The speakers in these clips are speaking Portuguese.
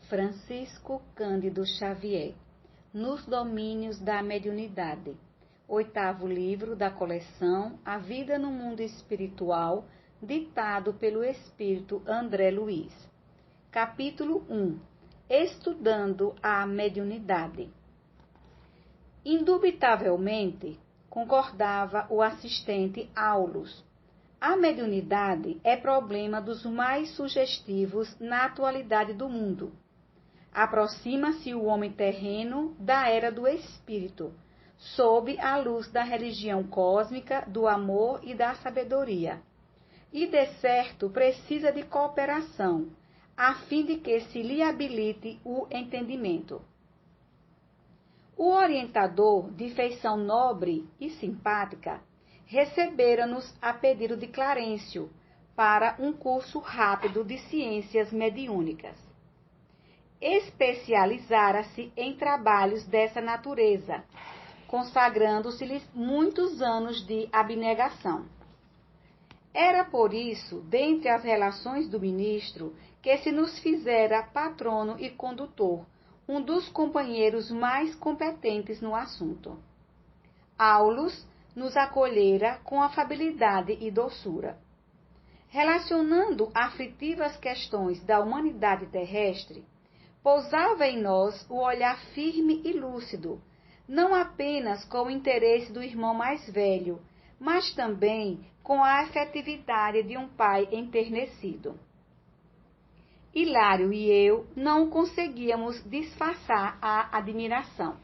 Francisco Cândido Xavier, Nos Domínios da Mediunidade, 8º livro da coleção A Vida no Mundo Espiritual, ditado pelo Espírito André Luiz. Capítulo 1. Estudando a Mediunidade. Indubitavelmente, concordava o assistente Aulus, a mediunidade é problema dos mais sugestivos na atualidade do mundo. Aproxima-se o homem terreno da era do espírito, sob a luz da religião cósmica, do amor e da sabedoria. E, de certo, precisa de cooperação, a fim de que se lhe habilite o entendimento. O orientador, de feição nobre e simpática, recebera-nos a pedido de Clarencio para um curso rápido de ciências mediúnicas. Especializara-se em trabalhos dessa natureza, consagrando-se-lhes muitos anos de abnegação. Era por isso, dentre as relações do ministro, que se nos fizera patrono e condutor, um dos companheiros mais competentes no assunto. Aulus nos acolhera com afabilidade e doçura. Relacionando aflitivas questões da humanidade terrestre, pousava em nós o olhar firme e lúcido, não apenas com o interesse do irmão mais velho, mas também com a afetividade de um pai enternecido. Hilário e eu não conseguíamos disfarçar a admiração.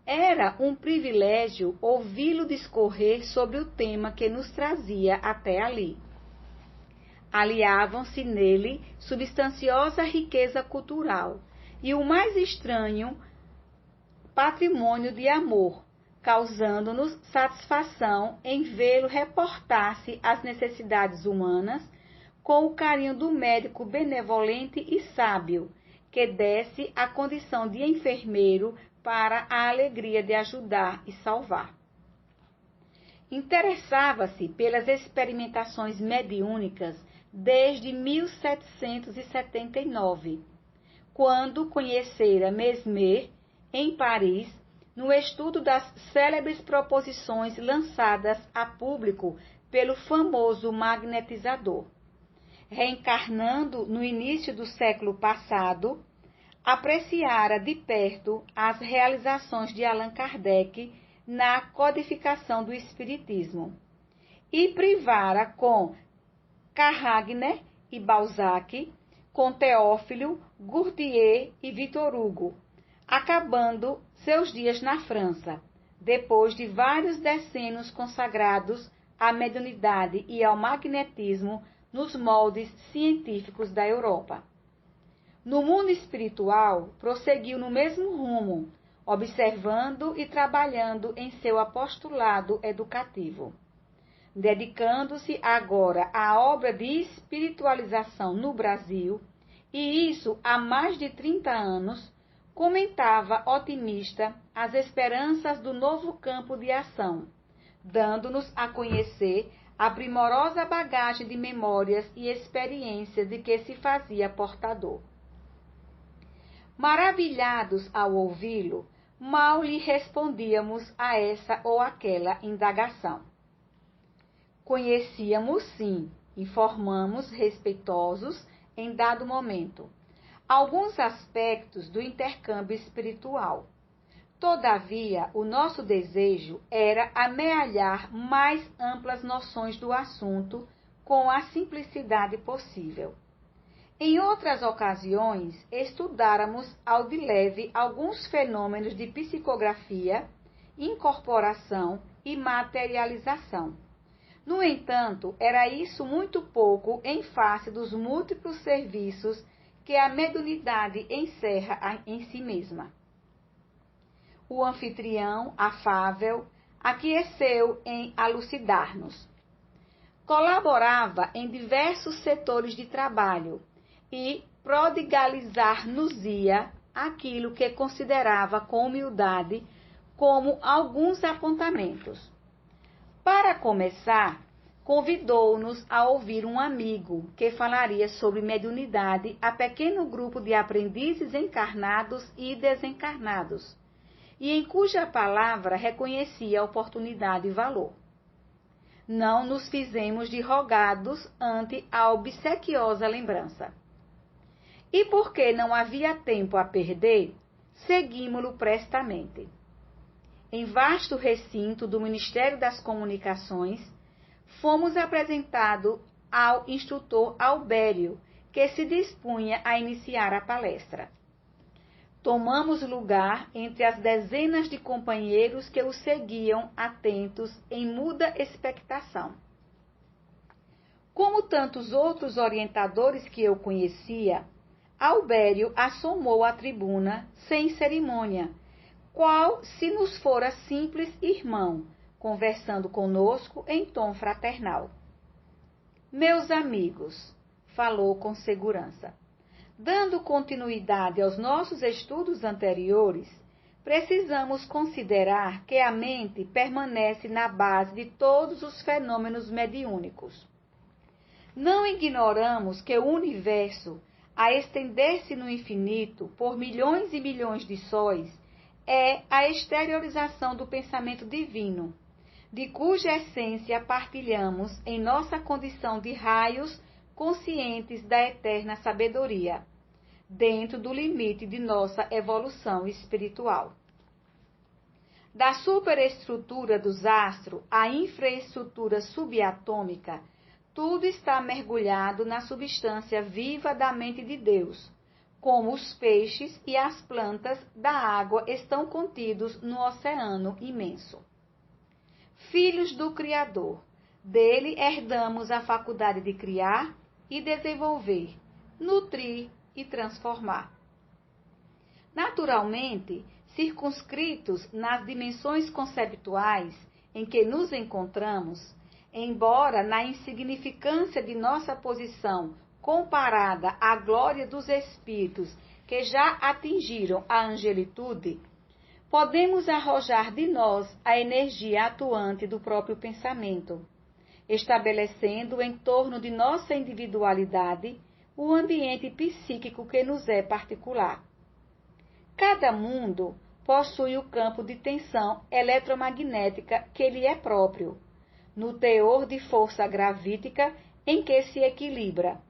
Era um privilégio ouvi-lo discorrer sobre o tema que nos trazia até ali. Aliavam-se nele substanciosa riqueza cultural e o mais estranho patrimônio de amor, causando-nos satisfação em vê-lo reportar-se às necessidades humanas com o carinho do médico benevolente e sábio, que desce à condição de enfermeiro para a alegria de ajudar e salvar. Interessava-se pelas experimentações mediúnicas desde 1779, quando conhecera Mesmer, em Paris, no estudo das célebres proposições lançadas a público pelo famoso magnetizador. Reencarnando no início do século passado, apreciara de perto as realizações de Allan Kardec na codificação do Espiritismo e privara com Carragner e Balzac, com Teófilo, Gurdier e Victor Hugo, acabando seus dias na França, depois de vários decênios consagrados à mediunidade e ao magnetismo nos moldes científicos da Europa. No mundo espiritual, prosseguiu no mesmo rumo, observando e trabalhando em seu apostolado educativo. Dedicando-se agora à obra de espiritualização no Brasil, e isso há mais de 30 anos, comentava otimista as esperanças do novo campo de ação, dando-nos a conhecer a primorosa bagagem de memórias e experiências de que se fazia portador. Maravilhados ao ouvi-lo, mal lhe respondíamos a essa ou aquela indagação. Conhecíamos, sim, informamos respeitosos, em dado momento, alguns aspectos do intercâmbio espiritual. Todavia, o nosso desejo era amealhar mais amplas noções do assunto com a simplicidade possível. Em outras ocasiões, estudáramos ao de leve alguns fenômenos de psicografia, incorporação e materialização. No entanto, era isso muito pouco em face dos múltiplos serviços que a mediunidade encerra em si mesma. O anfitrião, afável, aqueceu em elucidar-nos. Colaborava em diversos setores de trabalho e prodigalizar-nos-ia aquilo que considerava com humildade como alguns apontamentos. Para começar, convidou-nos a ouvir um amigo que falaria sobre mediunidade a pequeno grupo de aprendizes encarnados e desencarnados, e em cuja palavra reconhecia oportunidade e valor. Não nos fizemos de rogados ante a obsequiosa lembrança. E porque não havia tempo a perder, seguimo-lo prestamente. Em vasto recinto do Ministério das Comunicações, fomos apresentados ao instrutor Albério, que se dispunha a iniciar a palestra. Tomamos lugar entre as dezenas de companheiros que o seguiam atentos em muda expectação. Como tantos outros orientadores que eu conhecia, Albério assomou à tribuna sem cerimônia, qual se nos fora simples irmão, conversando conosco em tom fraternal. Meus amigos, falou com segurança, dando continuidade aos nossos estudos anteriores, precisamos considerar que a mente permanece na base de todos os fenômenos mediúnicos. Não ignoramos que o universo, a estender-se no infinito por milhões e milhões de sóis, é a exteriorização do pensamento divino, de cuja essência partilhamos em nossa condição de raios conscientes da eterna sabedoria, dentro do limite de nossa evolução espiritual. Da superestrutura dos astros à infraestrutura subatômica, tudo está mergulhado na substância viva da mente de Deus, como os peixes e as plantas da água estão contidos no oceano imenso. Filhos do Criador, dele herdamos a faculdade de criar e desenvolver, nutrir e transformar. Naturalmente, circunscritos nas dimensões conceptuais em que nos encontramos, embora na insignificância de nossa posição comparada à glória dos espíritos que já atingiram a angelitude, podemos arrojar de nós a energia atuante do próprio pensamento, estabelecendo em torno de nossa individualidade o ambiente psíquico que nos é particular. Cada mundo possui o campo de tensão eletromagnética que lhe é próprio, no teor de força gravítica em que se equilibra,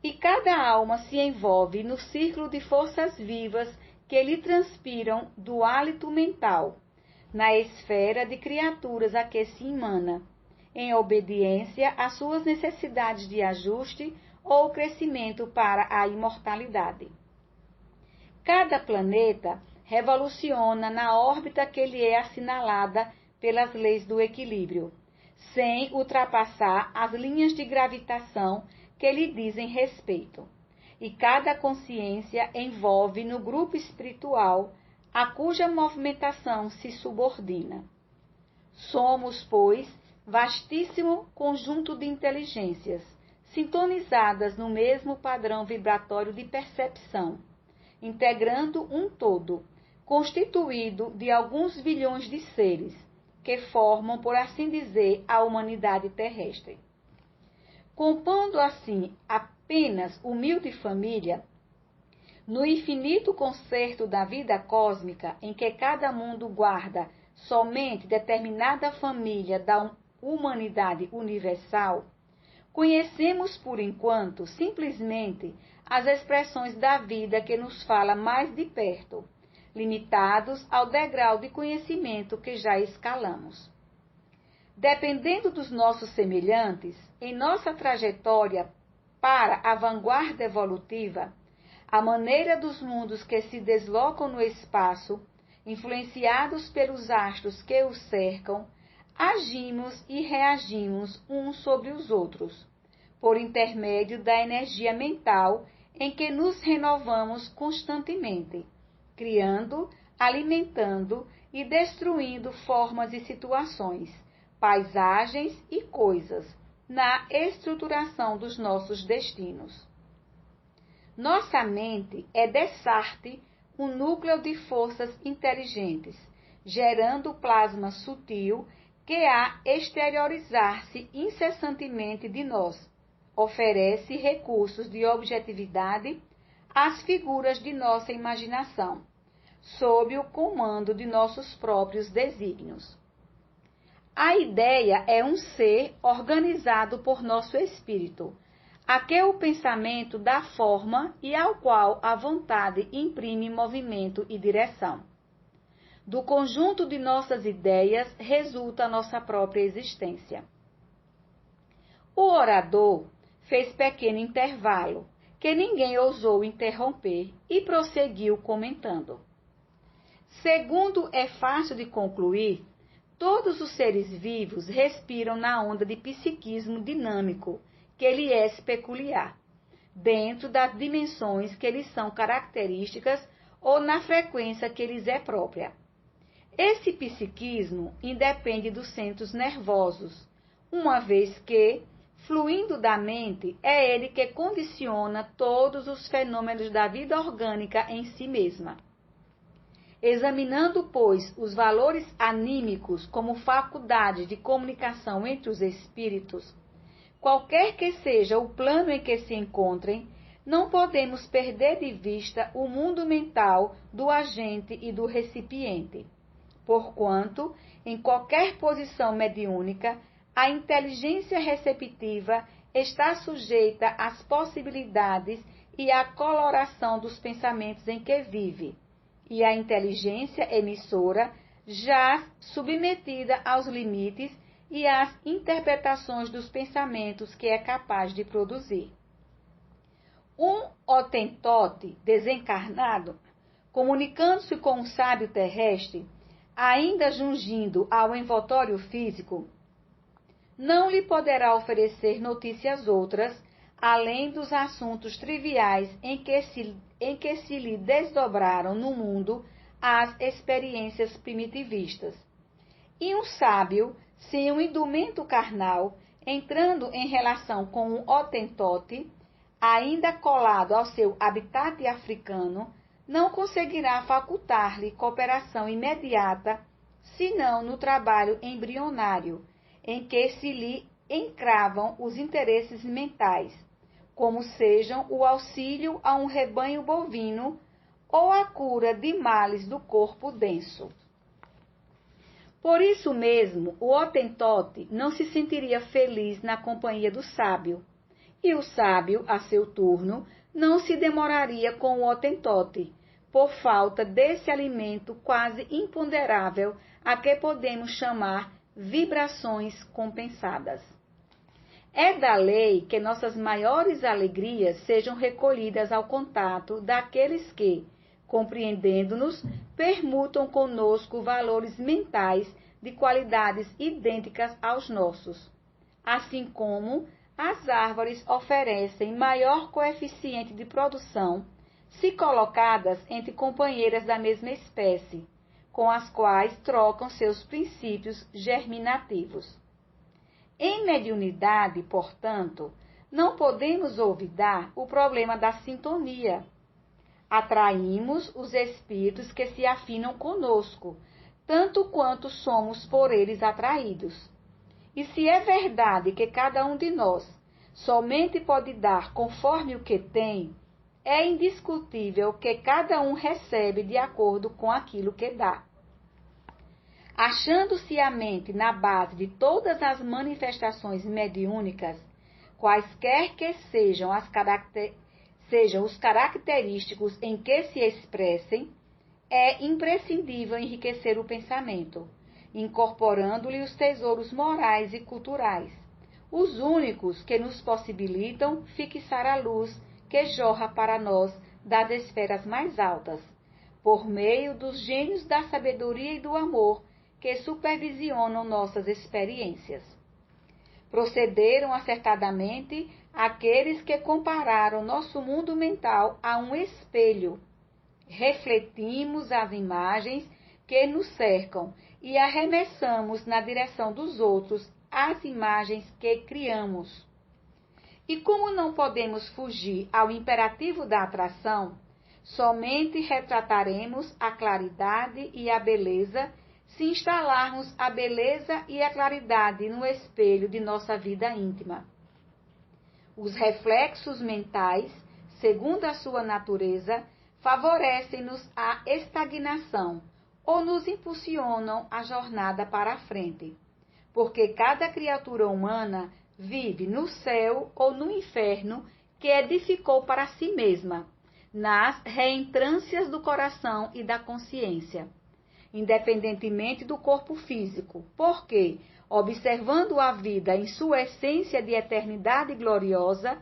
e cada alma se envolve no círculo de forças vivas que lhe transpiram do hálito mental, na esfera de criaturas a que se emana, em obediência às suas necessidades de ajuste ou crescimento para a imortalidade. Cada planeta revoluciona na órbita que lhe é assinalada pelas leis do equilíbrio, sem ultrapassar as linhas de gravitação que lhe dizem respeito. E cada consciência envolve no grupo espiritual a cuja movimentação se subordina. Somos, pois, vastíssimo conjunto de inteligências, sintonizadas no mesmo padrão vibratório de percepção, integrando um todo, constituído de alguns bilhões de seres, que formam, por assim dizer, a humanidade terrestre. Compondo assim apenas humilde família, no infinito concerto da vida cósmica em que cada mundo guarda somente determinada família da humanidade universal, conhecemos por enquanto simplesmente as expressões da vida que nos fala mais de perto, limitados ao degrau de conhecimento que já escalamos. Dependendo dos nossos semelhantes, em nossa trajetória para a vanguarda evolutiva, a maneira dos mundos que se deslocam no espaço, influenciados pelos astros que os cercam, agimos e reagimos uns sobre os outros, por intermédio da energia mental em que nos renovamos constantemente, criando, alimentando e destruindo formas e situações, paisagens e coisas, na estruturação dos nossos destinos. Nossa mente é dessarte um núcleo de forças inteligentes, gerando plasma sutil que a exteriorizar-se incessantemente de nós, oferece recursos de objetividade às figuras de nossa imaginação, sob o comando de nossos próprios desígnios. A ideia é um ser organizado por nosso espírito, a que o pensamento dá forma e ao qual a vontade imprime movimento e direção. Do conjunto de nossas ideias resulta a nossa própria existência. O orador fez pequeno intervalo, que ninguém ousou interromper, e prosseguiu comentando. Segundo é fácil de concluir, todos os seres vivos respiram na onda de psiquismo dinâmico, que lhe é peculiar, dentro das dimensões que lhes são características ou na frequência que lhes é própria. Esse psiquismo independe dos centros nervosos, uma vez que, fluindo da mente, é ele que condiciona todos os fenômenos da vida orgânica em si mesma. Examinando, pois, os valores anímicos como faculdade de comunicação entre os espíritos, qualquer que seja o plano em que se encontrem, não podemos perder de vista o mundo mental do agente e do recipiente, porquanto, em qualquer posição mediúnica, a inteligência receptiva está sujeita às possibilidades e à coloração dos pensamentos em que vive, e a inteligência emissora já submetida aos limites e às interpretações dos pensamentos que é capaz de produzir. Um hotentote desencarnado, comunicando-se com um sábio terrestre, ainda jungindo ao envoltório físico, não lhe poderá oferecer notícias outras, além dos assuntos triviais em que se lhe desdobraram no mundo as experiências primitivistas. E um sábio, sem um indumento carnal, entrando em relação com um hotentote, ainda colado ao seu habitat africano, não conseguirá facultar-lhe cooperação imediata, senão no trabalho embrionário, em que se lhe encravam os interesses mentais, como sejam o auxílio a um rebanho bovino ou a cura de males do corpo denso. Por isso mesmo, o hotentote não se sentiria feliz na companhia do sábio, e o sábio, a seu turno, não se demoraria com o hotentote, por falta desse alimento quase imponderável a que podemos chamar vibrações compensadas. É da lei que nossas maiores alegrias sejam recolhidas ao contato daqueles que, compreendendo-nos, permutam conosco valores mentais de qualidades idênticas aos nossos, assim como as árvores oferecem maior coeficiente de produção se colocadas entre companheiras da mesma espécie, com as quais trocam seus princípios germinativos. Em mediunidade, portanto, não podemos olvidar o problema da sintonia. Atraímos os espíritos que se afinam conosco, tanto quanto somos por eles atraídos. E se é verdade que cada um de nós somente pode dar conforme o que tem, é indiscutível que cada um recebe de acordo com aquilo que dá. Achando-se a mente na base de todas as manifestações mediúnicas, quaisquer que sejam os característicos em que se expressem, é imprescindível enriquecer o pensamento, incorporando-lhe os tesouros morais e culturais, os únicos que nos possibilitam fixar a luz que jorra para nós das esferas mais altas, por meio dos gênios da sabedoria e do amor que supervisionam nossas experiências. Procederam acertadamente aqueles que compararam nosso mundo mental a um espelho. Refletimos as imagens que nos cercam e arremessamos na direção dos outros as imagens que criamos. E como não podemos fugir ao imperativo da atração, somente retrataremos a claridade e a beleza se instalarmos a beleza e a claridade no espelho de nossa vida íntima. Os reflexos mentais, segundo a sua natureza, favorecem-nos a estagnação ou nos impulsionam a jornada para a frente, porque cada criatura humana vive no céu ou no inferno que edificou para si mesma, nas reentrâncias do coração e da consciência, independentemente do corpo físico, porque, observando a vida em sua essência de eternidade gloriosa,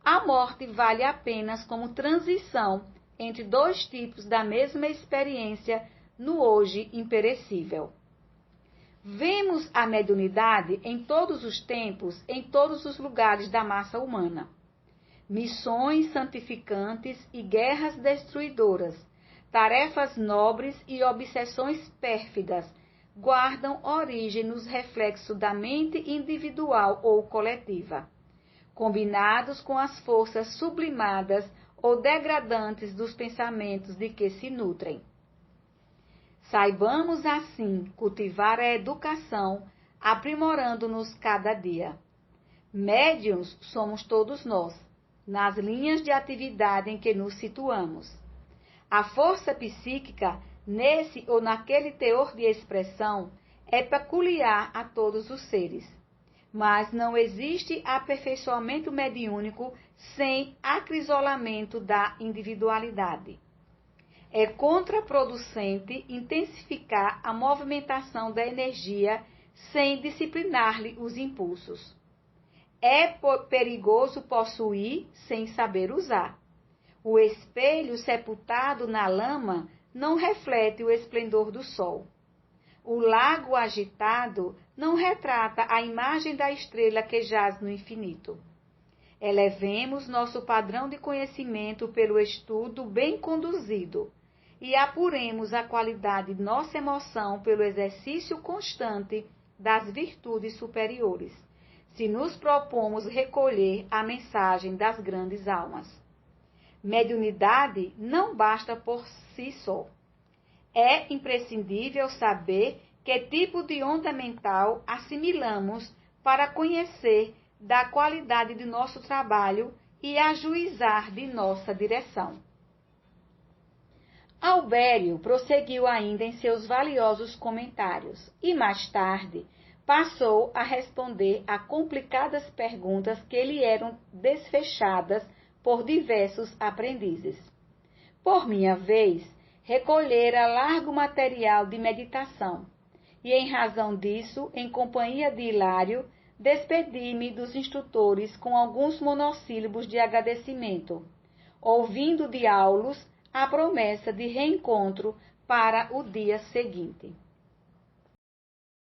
a morte vale apenas como transição entre dois tipos da mesma experiência no hoje imperecível. Vemos a mediunidade em todos os tempos, em todos os lugares da massa humana. Missões santificantes e guerras destruidoras, tarefas nobres e obsessões pérfidas guardam origem nos reflexos da mente individual ou coletiva, combinados com as forças sublimadas ou degradantes dos pensamentos de que se nutrem. Saibamos, assim, cultivar a educação, aprimorando-nos cada dia. Médiuns somos todos nós, nas linhas de atividade em que nos situamos. A força psíquica, nesse ou naquele teor de expressão, é peculiar a todos os seres. Mas não existe aperfeiçoamento mediúnico sem acrisolamento da individualidade. É contraproducente intensificar a movimentação da energia sem disciplinar-lhe os impulsos. É perigoso possuir sem saber usar. O espelho sepultado na lama não reflete o esplendor do sol. O lago agitado não retrata a imagem da estrela que jaz no infinito. Elevemos nosso padrão de conhecimento pelo estudo bem conduzido e apuremos a qualidade de nossa emoção pelo exercício constante das virtudes superiores, se nos propomos recolher a mensagem das grandes almas. Mediunidade não basta por si só. É imprescindível saber que tipo de onda mental assimilamos para conhecer da qualidade de nosso trabalho e ajuizar de nossa direção. Albério prosseguiu ainda em seus valiosos comentários e, mais tarde, passou a responder a complicadas perguntas que lhe eram desfechadas por diversos aprendizes. Por minha vez, recolhera largo material de meditação, e em razão disso, em companhia de Hilário, despedi-me dos instrutores com alguns monossílabos de agradecimento, ouvindo de Aulos a promessa de reencontro para o dia seguinte.